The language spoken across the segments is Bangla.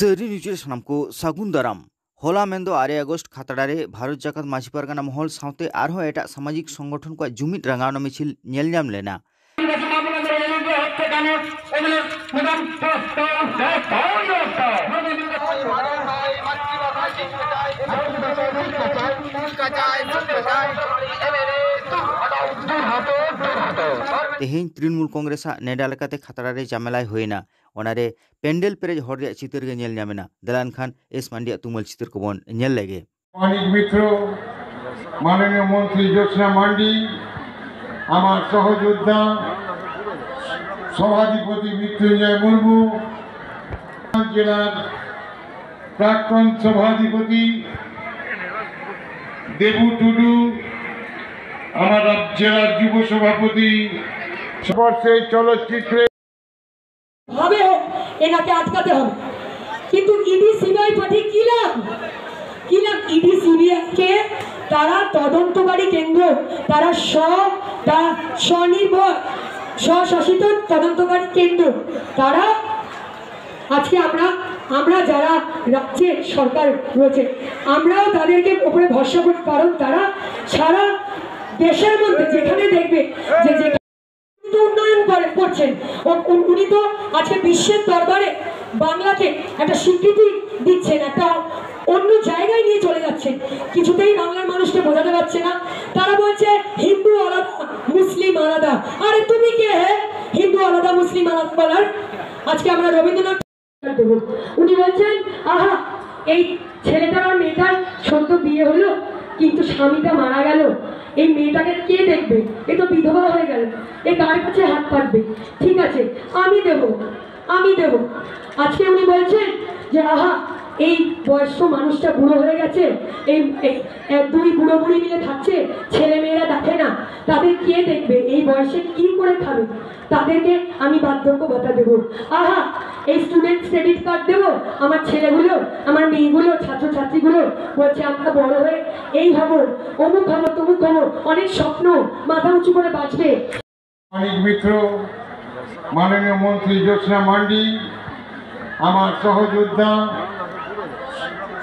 सरी न्यूज़ सानाम को सागुन दाराम होला मेंदो 8 আগস্ট খাতড়ারে भारत जाकात माझी पारगाना महल साउते आरहो एटा सामाजिक संगठन को जुमित रंगावना मिছিল नेल नाम लेना तेहें तृणमूल कांग्रेस नेडालकाते खातड़ारे जामेलाय होयना ओनारे पेंडेल पेरेज हर रे चितर गे नेल नामेना दलान खान एस मांडिया तुमल चितर को बन नेल लगे अनेक मित्र माननीय मंत्री ज्योत्स्ना मांडी आमार सहयोद्धा सभाधिपति मृत्युंजय मुर्मू जिलार प्राक्तन सभाधिपति देबू टुडू आमार जिलार युव सभापति स्पर्शे चलचित्रे ভাবে এনাকে আটকাতে হবে কিন্তু ইডি সিবিআই পাঠিয়ে কি লাভ ইডি সিবিআই কে তারা তদন্তকারী কেন্দ্র তারা স্বনির্ভর স্বশাসিত তদন্তকারী কেন্দ্র তারা আজকে আমরা যারা রাজ্যের সরকার রয়েছে আমরাও তাদেরকে উপরে ভরসা করি কারণ তারা সারা দেশের মধ্যে যেখানে দেখবে যে উন্নয়ন করছেন উনি তো আজকে বিশ্বের দরবারে বাংলাকে একটা স্বীকৃতি দিচ্ছেন একটা অন্য জায়গায় নিয়ে চলে যাচ্ছেন কিছুতেই বাংলার মানুষকে বোঝাতে পারছে না তারা বলছে হিন্দু আলাদা মুসলিম আলাদা আরে তুমি কে হে হিন্দু আলাদা মুসলিম আলাদা বলার আজকে আমরা রবীন্দ্রনাথ উনি বলছেন আহা এই ছেলেটার আর মেয়েটার সদ্য বিয়ে হলো কিন্তু স্বামীটা মারা গেল এই মেয়েটাকে কে দেখবে এ তো বিধবা হয়ে গেল এ কার কাছে হাত পাতবে ঠিক আছে আমি দেব আজকে উনি বলছেন যে আহা এই বয়স্ক মানুষটা বুড়ো হয়ে গেছে এই দুই বুড়ো বুড়ি মিলে থাকছে ছেলে মেয়েরা দেখে না তাদের কে দেখবে এই বয়সে কি করে খাবে তাদেরকে আমি বার্ধক্য ভাতা দেবো আহা এই স্টুডেন্ট ক্রেডিট কার্ড দেবো আমার ছেলেগুলো আমার মেয়েগুলো ছাত্রছাত্রীগুলো বলছে আমরা বড় হয়ে এই হবো অমুক হবো তমুক হবো অনেক স্বপ্ন মাথা উঁচু করে বাঁচবে অনেক মিত্র মাননীয় মন্ত্রী জ্যোৎস্না মান্ডি আমার সহযোদ্ধা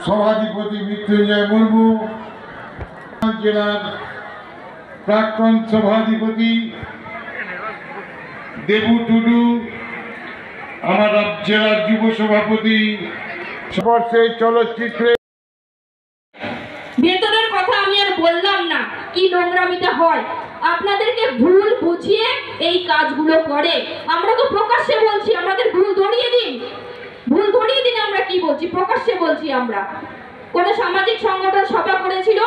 সভাধিপতি মৃত্যুঞ্জয় মুর্মু জেলার প্রাক্তন সভাধিপতি দেবু টুডু আমার জেলার যুব সভাপতি স্পর্শে চলচ্চিত্রে বেতনের কথা আমি আর বললাম না কি নোংরামিটা হয় আপনাদেরকে ভুল বুঝিয়ে এই কাজগুলো করে আমরা তো প্রকাশ্যে বলছি আমাদের ভুল ধরিয়ে দিন আমরা কি বলছি প্রকাশ্যে বলছি আমরা কোন সামাজিক সংগঠন সভা করেছিল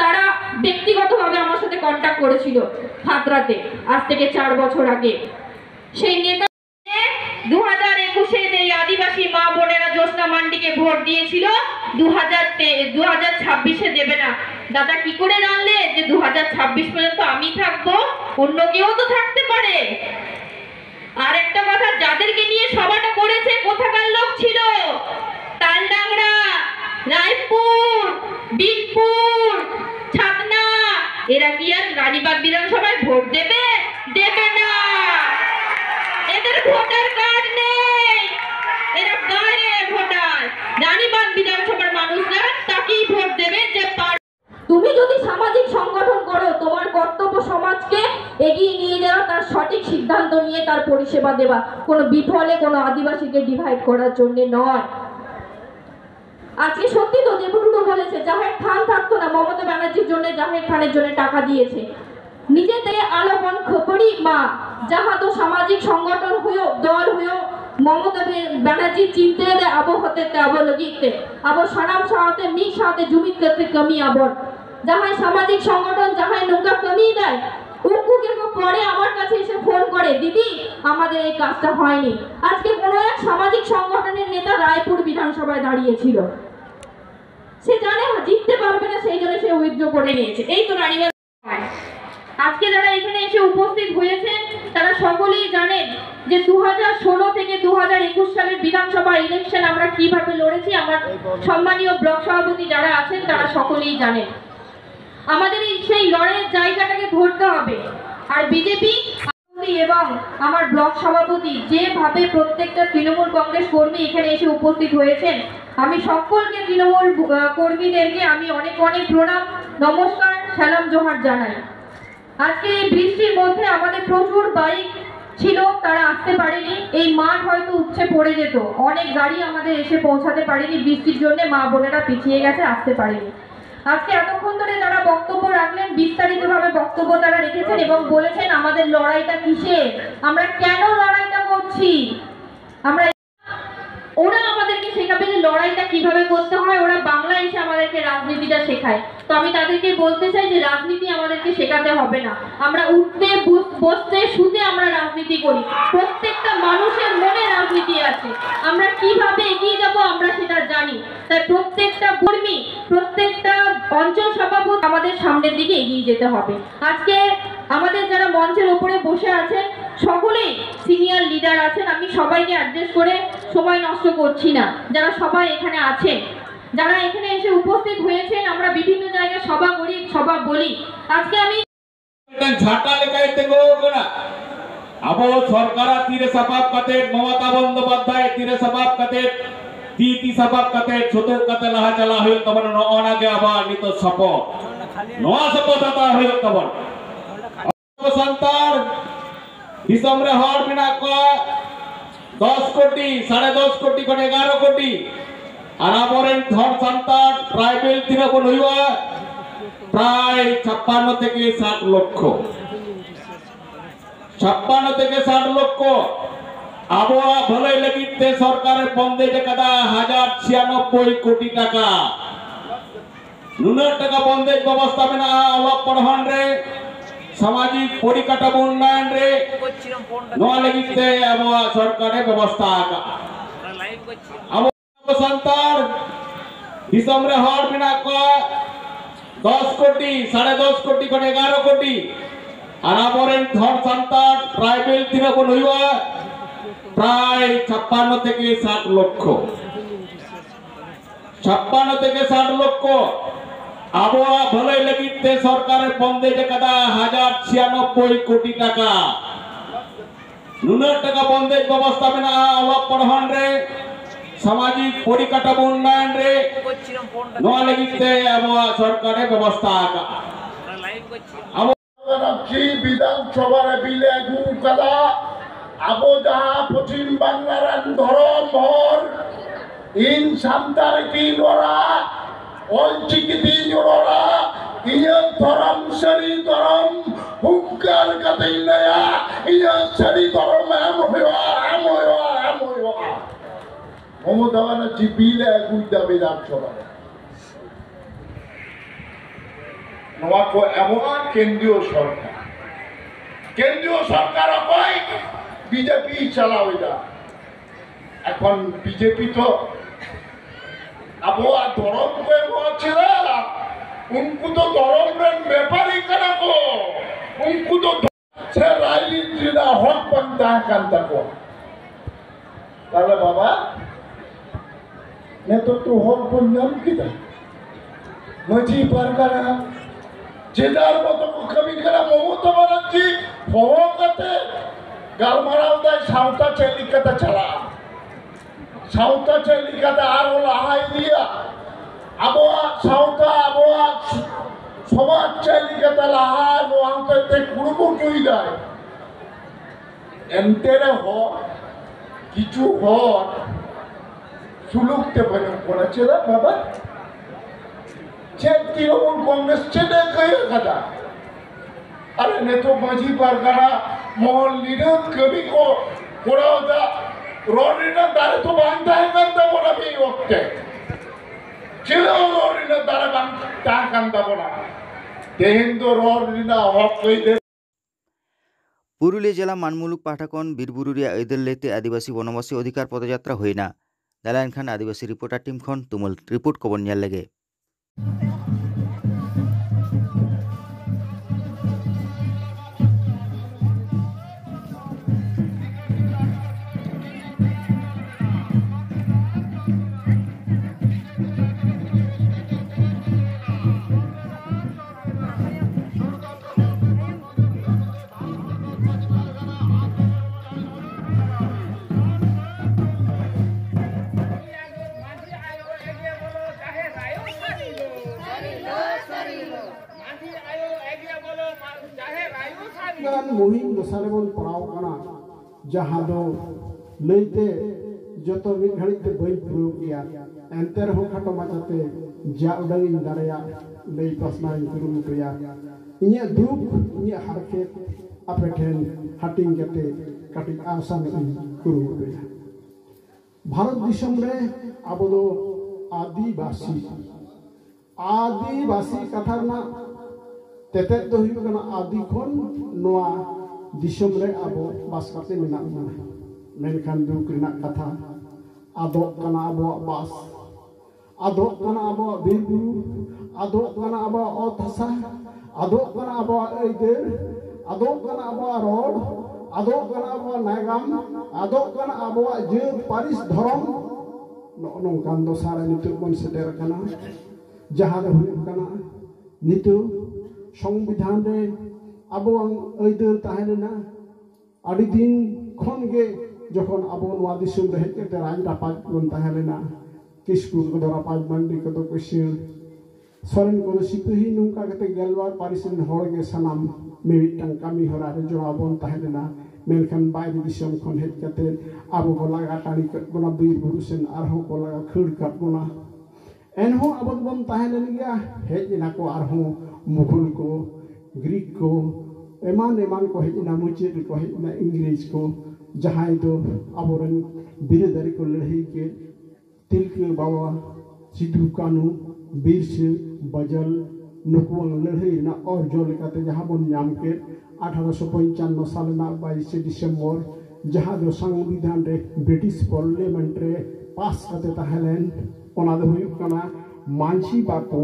তারা ব্যক্তিগতভাবে আমার সাথে কন্টাক্ট করেছিল খাতড়াতে আজ থেকে 4 বছর আগে সেই নেতা 2021-এ যে আদিবাসী মা বোনেরা জ্যোৎস্না মান্ডিকে ভোট দিয়েছিল 2026-এ দেবে না দাদা কি করে জানলে যে 2026 পর্যন্ত আমি থাকবো অন্য কেউ তো থাকতে পারে আর একটা কথা যাদেরকে নিয়ে সভাটা করেছে কোথাকার লোক ছিল তালডাংরা রায়পুর বিনপুর ছাতনা এরা কি আর রানীবাগ বিধানসভায় ভোট দেবে না এদের ভোটার কার্ড নেই এরা বাইরে ভোটার রানীবাগ বিধানসভার মানুষরা তাকেই ভোট দেবে যে তুমি যদি সামাজিক সংগঠন করো তোমার কর্তব্য সমাজকে এগিয়ে নিয়ে যাওয়া তার সঠিক সিদ্ধান্ত নিয়ে তার পরিষেবা দেওয়া কোনো বিফলে কোনো আদিবাসীকে ডিভাইড করার জন্য নয় আজকে সত্যি তো দেবটুকু বলেছে জাহের খান থাকতো না মমতা ব্যানার্জির জন্য জাহের খানের জন্য টাকা দিয়েছে নিজে থেকে আলোপন খোপড়ি মা যাহা তো সামাজিক সংগঠন হয়েও দল হয়েও মমতা ব্যানার্জি চিনতে দেয় আবো হতে আবো লগিতে আবো সানাম সাথে মি সাথে জুমিত করতে কমি আবর যাহাই সামাজিক সংগঠন যাহাই নৌকা কমি দেয় উকুকে পরে আমার কাছে এসে ফোন করে দিদি আমাদের এই কাজটা হয়নি আজকে কোনো এক সামাজিক সংগঠনের নেতা রায়পুর বিধানসভায় দাঁড়িয়েছিল সে জানে জিততে পারবে না সেই জন্য সে উইথড্র করে নিয়েছে এই তো রানীবাগ আজকে যারা এখানে এসে উপস্থিত হয়েছেন তারা সকলেই জানেন যে 2016 থেকে 2021 সালের বিধানসভা ইলেকশন আমরা কিভাবে লড়েছি আমার সম্মানীয় ব্লক সভাপতি যারা আছেন তারা সকলেই জানেন আমাদের সেই লড়াইয়ের জায়গাটাকে ধরতে হবে আর বিজেপি এবং আমার ব্লক সভাপতি যেভাবে প্রত্যেকটা তৃণমূল কংগ্রেস কর্মী এখানে এসে উপস্থিত হয়েছেন, আমি সকলকে তৃণমূল কর্মীদেরকে আমি অনেক অনেক প্রণাম, নমস্কার, সালাম জোহার জানাই। আজকে এই বৃষ্টির মধ্যে আমাদের প্রচুর বাইক ছিল, তারা আসতে পারেনি। এই মাঠ হয়তো উপচে পড়ে যেত, অনেক গাড়ি আমাদের এসে পৌঁছাতে পারেনি বৃষ্টির জন্য, মা বোনেরা পিছিয়ে গেছে, আসতে পারেনি। আজকে এতক্ষণ ধরে তারা বক্তব্য রাখলেন, বিস্তারিতভাবে বক্তব্য তারা রেখেছেন এবং বলেছেন আমাদের লড়াইটা কিসের, আমরা কেন লড়াইটা করছি। ওরা আমাদেরকে শেখাবে যে লড়াইটা কিভাবে করতে হয়, ওরা বাংলা এসে আমাদেরকে রাজনীতিটা শেখায়। তো আমি তাদেরকে বলতে চাই যে রাজনীতি আমাদেরকে শেখাতে হবে না, আমরা উঠতে বসতে শুতে আমরা রাজনীতি করি। প্রত্যেকটা মানুষের মনে রাজনীতি আছে, আমরা কিভাবে এগিয়ে যাব আমরা সেটা জানি। তাই প্রত্যেকটা কর্মী, প্রত্যেকটা অঞ্চল সভাপতি আমাদের সামনের দিকে এগিয়ে যেতে হবে। আজকে আমাদের যারা মঞ্চের উপরে বসে আছেন সকলেই সিনিয়র লিডার আছেন, আমি সবাইকে অ্যাড্রেস করে সময় নষ্ট করছি না। যারা সবাই এখানে আছেন, যারা এখানে এসে উপস্থিত হয়েছেন, আমরা বিভিন্ন জায়গায় সভা করি, সভা বলি। আজকে আমি ঝাঁটা লেখাইতে গোনা আবো সরকার তীরে সাপাব কাতে মমতা বন্দ্যোপাধ্যায় তীরে সাপাব কাতে তি সাপাব কাতে ছোট কাতে লাহা চালা হয়ে তখন অনাগে আবার নিত শপথ নয়া শপথ হাতা হয়ে তখন সন্তান হিসাবরে হর বিনা ক 10 কোটি 10.5 কোটি করে 11 কোটি আর আমাদের ধর সন্তান ট্রাইবেল তৃণমূল হইবা প্রায় 56 থেকে 60 লক্ষ 56 থেকে 60 লক্ষ আবহাওয়া ভালোই লাগিতে সরকারের বন্ধেজ কাদা 1096 কোটি টাকা নুনের টাকা বন্ধেজ ব্যবস্থা মেনা অলপ পড়হন রে সামাজিক পরিকাঠামো উন্নয়ন রে নোয়া লাগিতে আবহাওয়া সরকারের ব্যবস্থা আকা আবহাওয়া সন্তান হিসাবরে হর বিনা ক 10 কোটি 10.5 কোটি করে 11 কোটি আর আমাদের ধর সন্তান ট্রাইবেল তৃণমূল হইবা প্রায় 56 থেকে 60 লক্ষ 56 থেকে 60 লক্ষ আবহাওয়া ভালোই লাগিতে সরকারের বন্ধেজ কাদা 1096 কোটি টাকা নুনের টাকা বন্ধেজ ব্যবস্থা মেনা অলপ পড়হন রে সামাজিক পরিকাঠামো উন্নয়ন রে নোয়া লাগিতে আবহাওয়া সরকারের ব্যবস্থা আকা বিধানসভার বিলে গুকাদা আবো যাহা পশ্চিম বাংলার ধরম ভর ইন সান্তারিতি লড়া অলচিকিতি জোড়া ইয়া ধরম সরি ধরম হুঙ্কার কাতেই নয়া ইয়া সরি ধরম এম হইয়া মমতা ব্যানার্জি বিলে গুইদা বিধানসভা নোয়া কো এমন কেন্দ্রীয় সরকার অকয় বিজেপি চালাও এটা এখন বিজেপি তো আবহাওয়া ধরম করে বলছে না উনকু তো ধরমের ব্যাপারই কেনা কো উনকু তো সে রাজনীতিরা হক পন্থা কান্তা কো তাহলে বাবা নেতৃত্ব হক পন্থাম কিনা মাঝি পারগানা যেটার মতো কবি করা মমতা ব্যানার্জি ফহকাতে গালমারাও দেয় সাঁওতা চেলিকাতে চালা সাঁওতা চেলিকাতে আর হলো আহাই দিয়া আবহাওয়া সাঁওতা আবহাওয়া সমাজ চেলিকাতে লাহা নোয়াতে কুড়ুমুটুই দেয় এন্তেরে কিছু সুলুকতে পড়েছে না বাবা তৃণমূল কংগ্রেস চেনে কথা अरे ने तो माझी पारगाना मोहन लीडर कभी को पूरा होता रोडीना दारे तो बांधता है कंदा बोला भी वक्त है चलो रोडीना दारे बांधता कंदा बोला देहिं तो रोडीना हक कोई दे पुरुलिया जिला मानमुलुक पाठाकन बीरबुरुरिया ऐदललेते आदिवासी वनवासी अधिकार पदयात्रा हईना दालान खान आदिवासी रिपोर्टार टीम खन तुमुल रिपोर्ट खबर नियार लगे रे बन पड़ाव कना जहां दो लेते जतो मिट घड़ी ते बई पुरु गया एंतर हो खाटो माचाते जा उडंग दाड़या लई प्रश्न कुरुमुटुया इnya दुख इnya हरकत आपे ठेन हटिंग कते कटि आसान कुरुमुटुया भारत दिसम रे आबो दो आदिवासी कथा ना तेते दो हुयु कना आदि खन नोआ दिसम रे आबो बास कते मेना बना मेनखान दुख रिना कथा आदो कना आबो बास आदो कना आबो बिरबु आदो कना आबो ओत हसा आदो कना आबो ऐदेर आदो कना आबो रोड आदो कना आबो नागाम आदो कना आबो जे पारिस धरम नोंकान दो सारा नितु बन सेटर कना जहां दो हुयु कना नितु संविधान रे आबो ऐदेर ताहेना आदि दिन खन गे जखन आबो नवा दिसुम रे हेज के राज रापाज बन ताहेना किसकु को रापाज मंडी को तो क्वेश्चन सोरेन को सिपही नुका कते गेलवार पारिसन होरगे सनाम मेविटन कामी होरा रे जवाबन ताहेना मेनखान बाय दिसुम खन हेज कते आबो को लागा टाड़ी कोना बीर बुरुसेन आरहो को लागा खड़ काट कोना एनहो आबो बन ताहेन गया हेज ना को आरहो मुगल को ग्रीक को एमान एमान को हेज ना मुचेद को हेज ना इंग्लिश को जहां दो आबोरन बिरदारी को लड़ाई के तिलके बाबा सिद्धू कानू बिरसे बजल नुकुंग लड़ाई ना और जो लेकाते जहां बन नाम के 1895 साल ना 22 दिसंबर जहां दो संविधान रे ब्रिटिश पार्लियामेंट रे पास करते ताहेलेन ओना दो हुयु कना मानसी बाको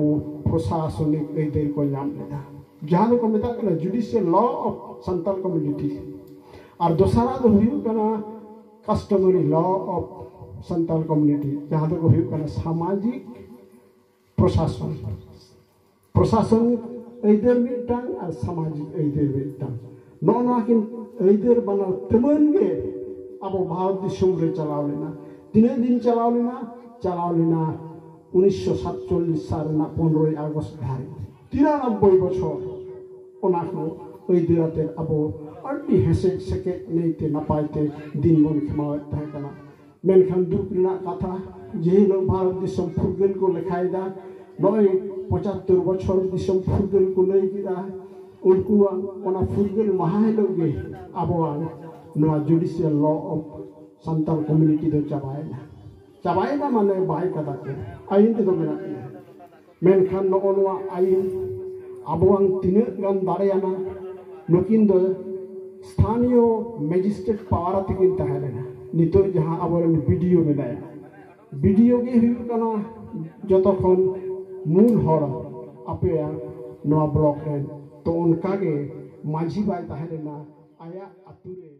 प्रशासनिक ऐदेर को नाम लेदा जहां को मेता कना judicial law of Santal community और दोसरा दो हुयु कना customary law of Santal community जहां दो हुयु कना सामाजिक प्रशासन प्रशासन ऐदेर मिटांग और सामाजिक ऐदेर मिटांग नोना किन ऐदेर बना तमन गे अब भारत दिसुम रे चलाव लेना तीन दिन चलाव लेना 1947 साल ना 15 अगस्त धारी 93 बछर ओना को ऐदेराते अब अड्डी हेसे सके नेते नपाइते दिन बन खमावत थाय कना मेनखान दुख रिना कथा जे लोग भारत दिसम फुरगल को लिखायदा नय 75 बछर दिसम फुरगल को लई किदा उनको ओना फुरगल महाय लोगे आबो नवा judicial law of Santal community दो चाबायना माने बाय कदा के आइन दो मेना मेनखान नवा आइन आबो तिने गान दाड़ेयाना नुकिन दो स्थानीय मैजिस्ट्रेट पावर तकिन ताहेलेना नितो जहां आबोरन वीडियो मेनाया वीडियो गे हुयु कना जतखन मूल हर अपेया नवा ब्लॉक रे तो उनका गे माझी बाय ताहेलेना आया अतुरे